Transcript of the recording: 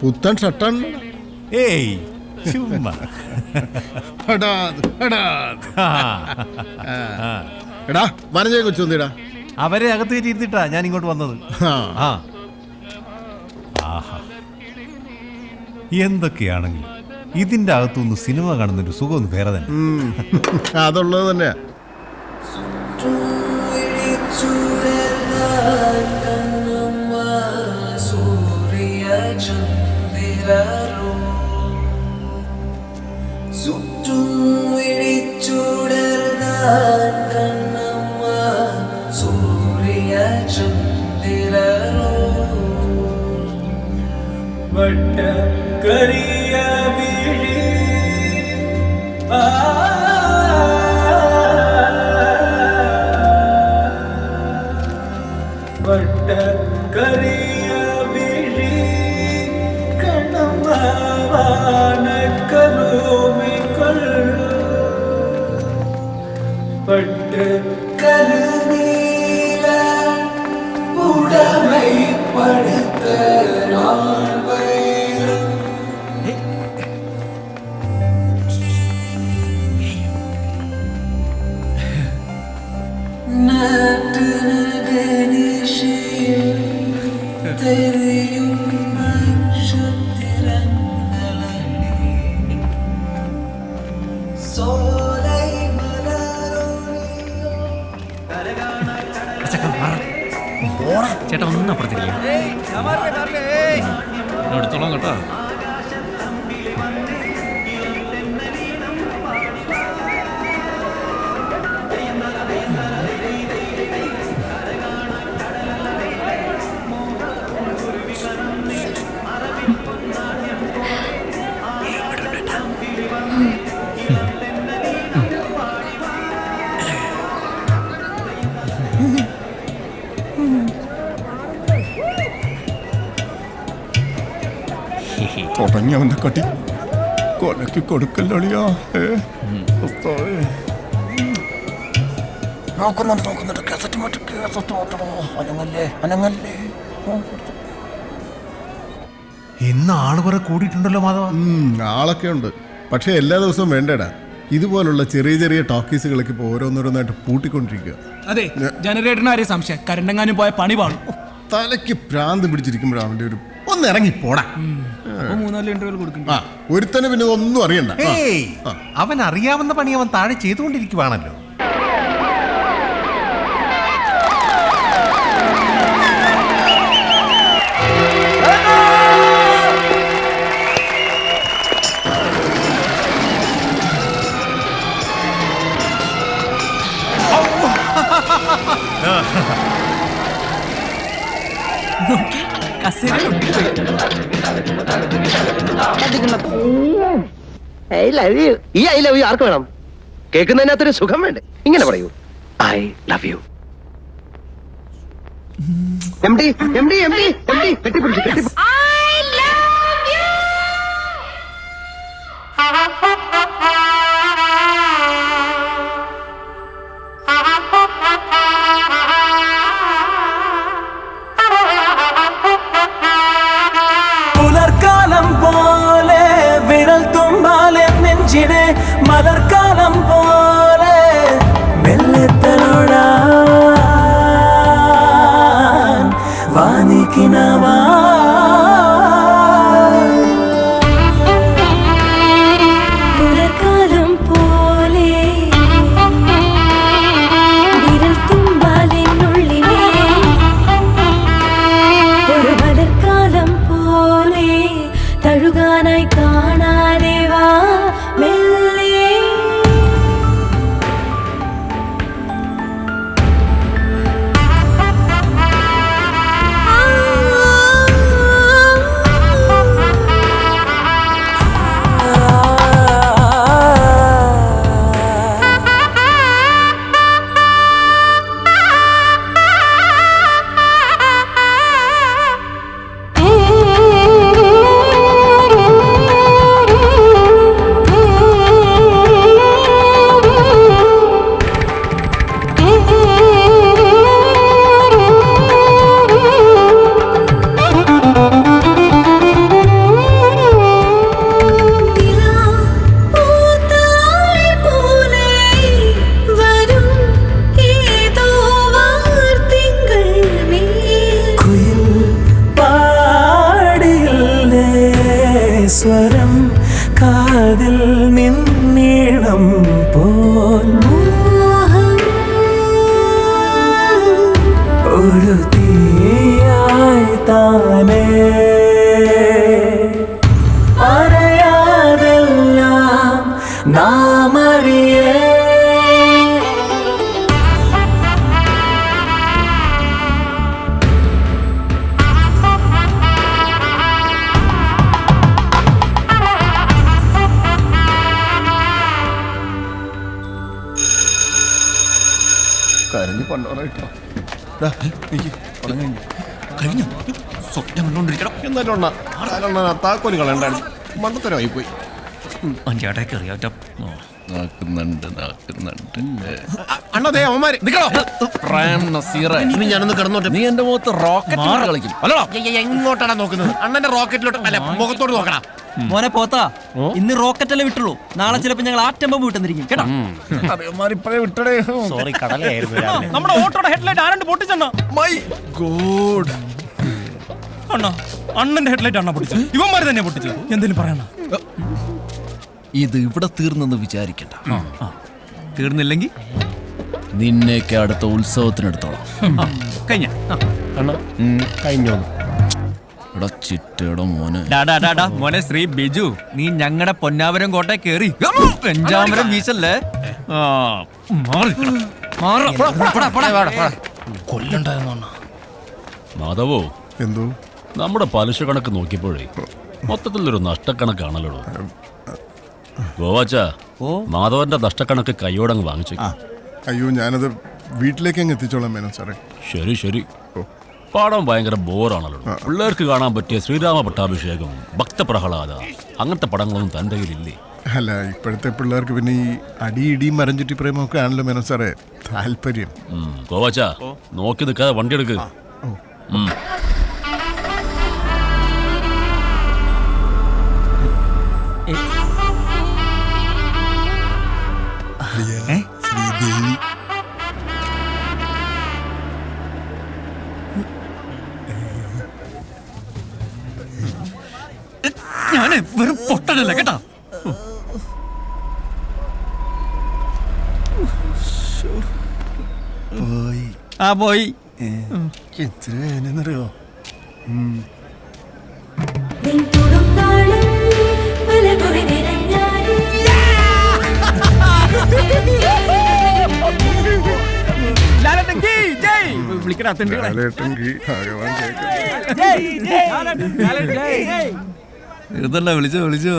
പുത്തൻ ഷട്ടാണ്. ഏയ് ചുമ്മാ. എടാ വനജയെ കൊച്ചൊന്നിടാ. അവരെ അകത്ത് കയറ്റി ഇരുത്തിട്ടാ ഞാൻ ഇങ്ങോട്ട് വന്നത്. എന്തൊക്കെയാണെങ്കിലും ഇതിന്റെ അകത്തുനിന്ന് സിനിമ കാണുന്നൊരു സുഖമൊന്നും വേറെ തന്നെ. അതുള്ളത് തന്നെയാ. കരിയ വിഴി വട്ട കരിയ വിഴി കണമാവാന കരോമികൾ വട്ട കരുനീല ഉടമൈ പടുത്ത ചേട്ടാ ഒന്നും അപ്പുറത്തിരിക്കും എടുത്തോളാം കേട്ടോ. തുടങ്ങിയവന്റെ കട്ടി കൊലക്ക് കൊടുക്കല്ലോളിയാ. നോക്കുന്നുണ്ട് കാസറ്റ് മാറ്റണോ. അനങ്ങല്ലേ. ഇന്ന് ആള് കുറെ കൂടിയിട്ടുണ്ടല്ലോ മാധവ. ആളൊക്കെ ഉണ്ട്, പക്ഷെ എല്ലാ ദിവസവും വേണ്ടടാ. ഇതുപോലുള്ള ചെറിയ ചെറിയ ടോക്കീസുകളൊക്കെ ഇപ്പൊ ഓരോന്നോരോന്നായിട്ട് പൂട്ടിക്കൊണ്ടിരിക്കുക. അതെ, ജനറേറ്ററിന് ആരെയും സംശയം കരണ്ടെങ്ങാനും പോയ പണി പാടും. തലയ്ക്ക് ഭ്രാന്ത് പിടിച്ചിരിക്കുമ്പോഴാണ് അവന്റെ ഒരു ഒന്ന് ഇറങ്ങി പോടാ. 3-4 ഇന്റർവ്യൂ കൊടുക്കും. ഒരുത്തന് പിന്നെ ഒന്നും അറിയണ്ട. അവൻ അറിയാവുന്ന പണി അവൻ താഴെ ചെയ്തുകൊണ്ടിരിക്കുവാണല്ലോ. ഈ ഐ ലവ് യു ആർക്ക് വേണം? കേൾക്കുന്നതിനകത്തൊരു സുഖം വേണ്ടേ? ഇങ്ങനെ പറയൂ, ഐ ലവ് യു. പുലർക്കാലം പോലെ വിരൽ തുമ്പാലെ നെഞ്ചിനെ മലർക്കാലം പോലെ മെല്ലെത്തലോടാൻ വാനിക്കിനവാ കരഞ്ഞു പണ്ടോറായിട്ടോ കഴിഞ്ഞു സ്വപ്നം കണ്ടോണ്ടിരിക്കണം. എന്നാലും താക്കോല് കളയണ്ടായിരുന്നു, മണ്ടത്തരമായി പോയി. അഞ്ചാട്ടേക്ക് അറിയാറ്റ അണ്ണതേ അവന്മാര് ഇനി ഞാനൊന്ന് കിടന്നോട്ടെ. നീ എന്റെ മുഖത്ത് റോക്കറ്റ് കളിക്കും. എങ്ങോട്ടാണ് നോക്കുന്നത്? അണ്ണന്റെ റോക്കറ്റിലോട്ട് അല്ല, മുഖത്തോട്ട് നോക്കണ. മോനെ പോത്താ, ഇന്ന് റോക്കറ്റല്ലേ വിട്ടുള്ളൂ. നാളെ ചിലപ്പോ ഞങ്ങൾ ആറ്റമ്പം വിട്ടെന്നിരിക്കും കേട്ടോ. ഇപ്പഴേ വിട്ടടേ. സോറി, കടലായിരുന്നു. നമ്മുടെ ഓട്ടോയുടെ ഹെഡ്ലൈറ്റ് ആരാണ്ട് പൊട്ടിച്ചെണ്ണ. My God. അണ്ണാ, അണ്ണന്റെ ഹെഡ്ലൈറ്റ് അണ്ണ പൊട്ടിച്ചത്. ഇവന്മാര് തന്നെ പൊട്ടിച്ചത്. എന്തെങ്കിലും പറയണ. ഇത് ഇവിടെ തീർന്നെന്ന് വിചാരിക്കണ്ട. തീർന്നില്ലെങ്കിൽ നിന്നെയൊക്കെ അടുത്ത ഉത്സവത്തിനെടുത്തോളാം. കഴിഞ്ഞ കഴിഞ്ഞോ? ഇവിടെ ചിറ്റയുടെ മോനെ. മോനെ ശ്രീ ബിജു, നീ ഞങ്ങളുടെ പൊന്നാവരം കോട്ട കേറി പെഞ്ചാമരം വീശല്ലേ. മാധവോ, എന്തോ നമ്മുടെ പലിശ കണക്ക് നോക്കിയപ്പോഴേ മൊത്തത്തിലൊരു നഷ്ടക്കണക്കാണല്ലോ. ഗോവാച്ച, മാധവന്റെ നഷ്ടക്കണക്ക് കൈയോടങ്ങ് വാങ്ങിച്ചു. അയ്യോ, ഞാനത് വീട്ടിലേക്ക് അങ്ങ് എത്തിച്ചോളാം മേനോ സാറേ. ശരി ശരി. പാടം ഭയങ്കര ബോറാണല്ലോ. പിള്ളേർക്ക് കാണാൻ പറ്റിയ ശ്രീരാമ പട്ടാഭിഷേകം, ഭക്തപ്രഹ്ലാദ, അങ്ങനത്തെ പടങ്ങളൊന്നും തൻ്റെ കയ്യിലില്ലേ? അല്ല, ഇപ്പോഴത്തെ പിള്ളേർക്ക് പിന്നെ ഈ അടിയിടിയും മരഞ്ചുറ്റി പ്രേമൊക്കെ ആണല്ലോ മേനോ സാറേ താല്പര്യം. ഗോവാച്ച, നോക്കി നിൽക്കാതെ വണ്ടി എടുക്ക്. ശ്രീദേവി ഞാന് വെറും പൊട്ടനല്ല കേട്ടാ. പോയി. ആ പോയി. എത്ര വേനെന്നറിയോ? ഇതല്ല വിളിച്ചോ.